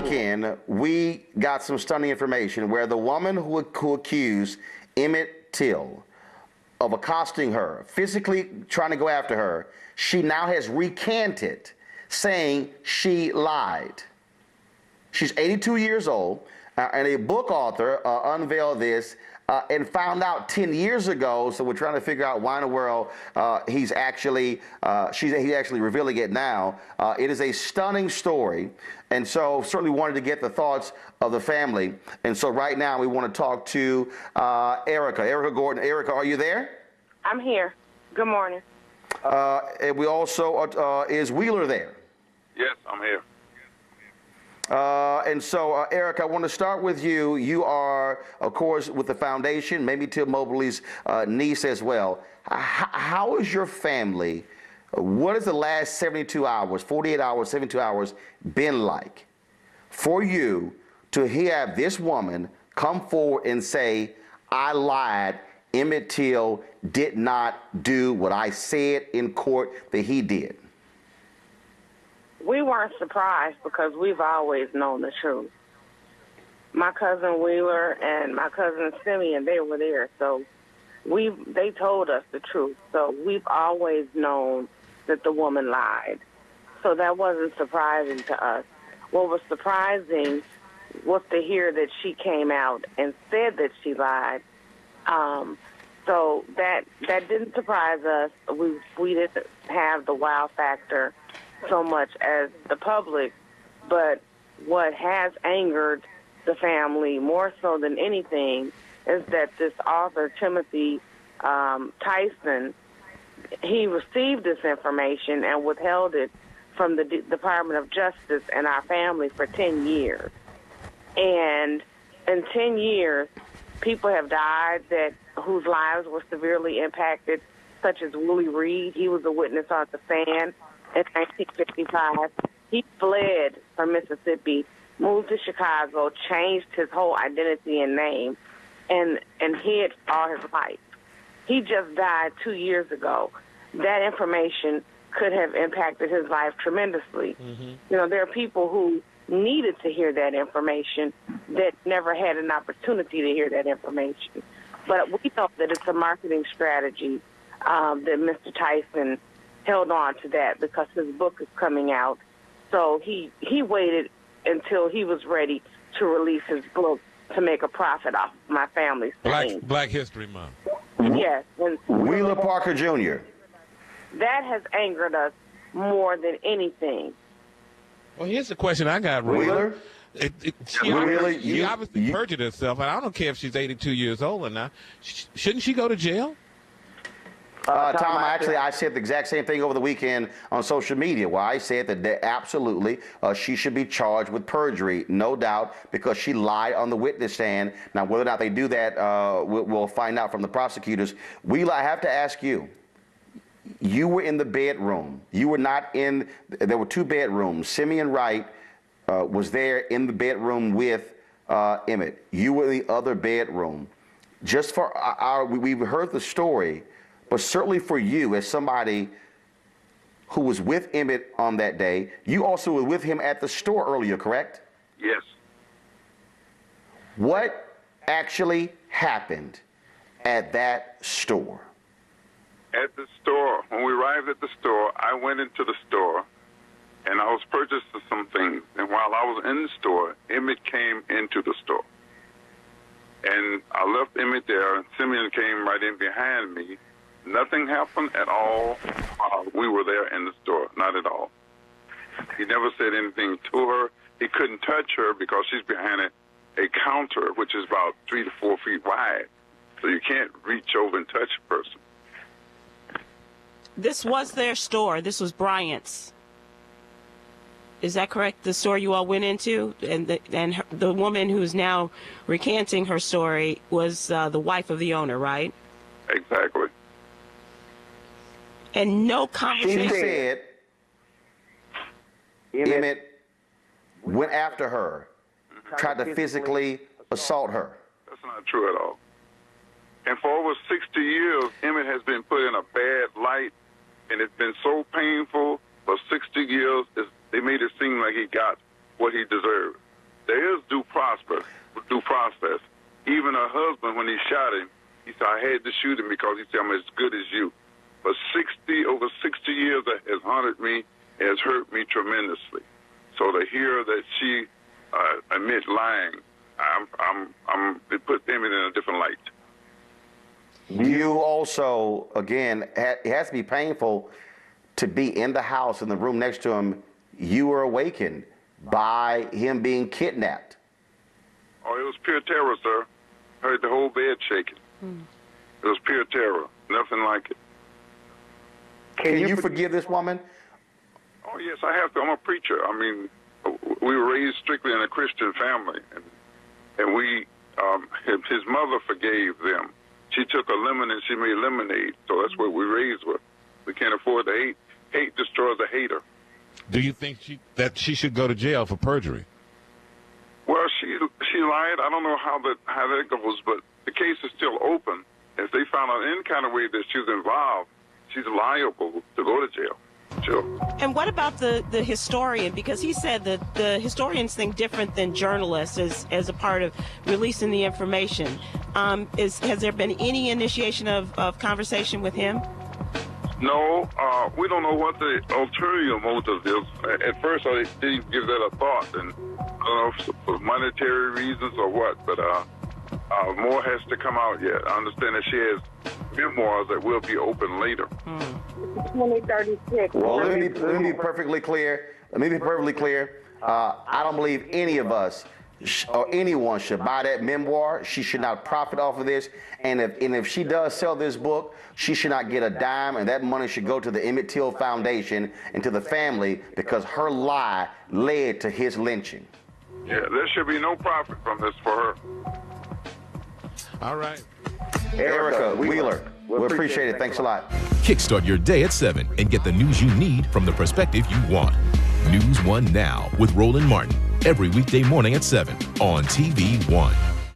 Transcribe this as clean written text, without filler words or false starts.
weekend, we got some stunning information where the woman who accused Emmett Till of accosting her, physically trying to go after her, she now has recanted, saying she lied. She's 82 years old, and a book author unveiled this and found out 10 years ago, so we're trying to figure out why in the world he's actually revealing it now. It is a stunning story, and so certainly wanted to get the thoughts of the family. And so right now we want to talk to Erica Gordon. Erica, are you there? I'm here. Good morning. And we also, is Wheeler there? Yes, I'm here. And so, Eric, I want to start with you. You are, of course, with the foundation, maybe Till Mobley's niece as well. How is your family, what is the last 72 hours, 48 hours, 72 hours been like for you to have this woman come forward and say, I lied, Emmett Till did not do what I said in court that he did? We weren't surprised because we've always known the truth. My cousin Wheeler and my cousin Simeon, they were there, so they told us the truth. So we've always known that the woman lied. So that wasn't surprising to us. What was surprising was to hear that she came out and said that she lied. So that didn't surprise us. We didn't have the wow factor so much as the public, but what has angered the family more so than anything is that this author, Timothy Tyson, he received this information and withheld it from the Department of Justice and our family for 10 years. And in 10 years, people have died whose lives were severely impacted, such as Willie Reed. He was a witness on the stand. In 1955, he fled from Mississippi, moved to Chicago, changed his whole identity and name, and hid all his life. He just died 2 years ago. That information could have impacted his life tremendously. Mm-hmm. You know, there are people who needed to hear that information that never had an opportunity to hear that information. But we know that it's a marketing strategy that Mr. Tyson held on to that because his book is coming out. So he waited until he was ready to release his book to make a profit off my family's name. Black History Month. Yes. Wheeler Parker Jr. That has angered us more than anything. Well, here's the question I got, Wheeler. She obviously perjured herself, and I don't care if she's 82 years old or not. Shouldn't she go to jail? Tom, actually, I said the exact same thing over the weekend on social media, where I said that absolutely she should be charged with perjury, no doubt, because she lied on the witness stand. Now, whether or not they do that, we'll find out from the prosecutors. Wheeler, I have to ask you. You were in the bedroom. You were not in. There were two bedrooms. Simeon Wright was there in the bedroom with Emmett. You were in the other bedroom. Just for we've heard the story. But certainly for you, as somebody who was with Emmett on that day, you also were with him at the store earlier, correct? Yes. What actually happened at that store? At the store, when we arrived at the store, I went into the store, and I was purchasing some things. And while I was in the store, Emmett came into the store. And I left Emmett there, and Simeon came right in behind me. Nothing happened at all while we were there in the store, not at all. He never said anything to her. He couldn't touch her because she's behind a counter, which is about 3 to 4 feet wide. So you can't reach over and touch a person. This was their store. This was Bryant's. Is that correct? The store you all went into? And the woman who's now recanting her story was the wife of the owner, right? Exactly. And no conversation. She said Emmett went after her, tried to physically assault her. That's not true at all. And for over 60 years, Emmett has been put in a bad light, and it's been so painful. For 60 years, they made it seem like he got what he deserved. scared to shoot him because he said I'm as good as you. But over 60 years that has haunted me, has hurt me tremendously. So to hear that she admit lying, it put them in a different light. You also, again, it has to be painful to be in the house, in the room next to him. You were awakened by him being kidnapped. Oh, it was pure terror, sir. I heard the whole bed shaking. It was pure terror. Nothing like it. Can you forgive this woman? Oh, yes, I have to. I'm a preacher. I mean, we were raised strictly in a Christian family, and we, his mother forgave them. She took a lemon and she made lemonade, so that's what we raised with. We can't afford to hate. Hate destroys a hater. Do you think that she should go to jail for perjury? Well, she lied. I don't know how that goes, but the case is still open. If they found out any kind of way that she was involved, she's liable to go to jail. Sure. And what about the historian? Because he said that the historians think different than journalists as a part of releasing the information. Has there been any initiation of conversation with him? No, we don't know what the ulterior motive is. At first, I didn't give that a thought, and I don't know if for monetary reasons or what, but more has to come out yet. I understand that she has memoirs that will be open later. 2036. Well, let me be perfectly clear. I don't believe any of us or anyone should buy that memoir. She should not profit off of this. And if she does sell this book, she should not get a dime, and that money should go to the Emmett Till Foundation and to the family, because her lie led to his lynching. Yeah, there should be no profit from this for her. All right. Erica Wheeler, we appreciate it. Thanks a lot. Kickstart your day at 7 and get the news you need from the perspective you want. NewsOne Now with Roland Martin. Every weekday morning at 7 on TV1.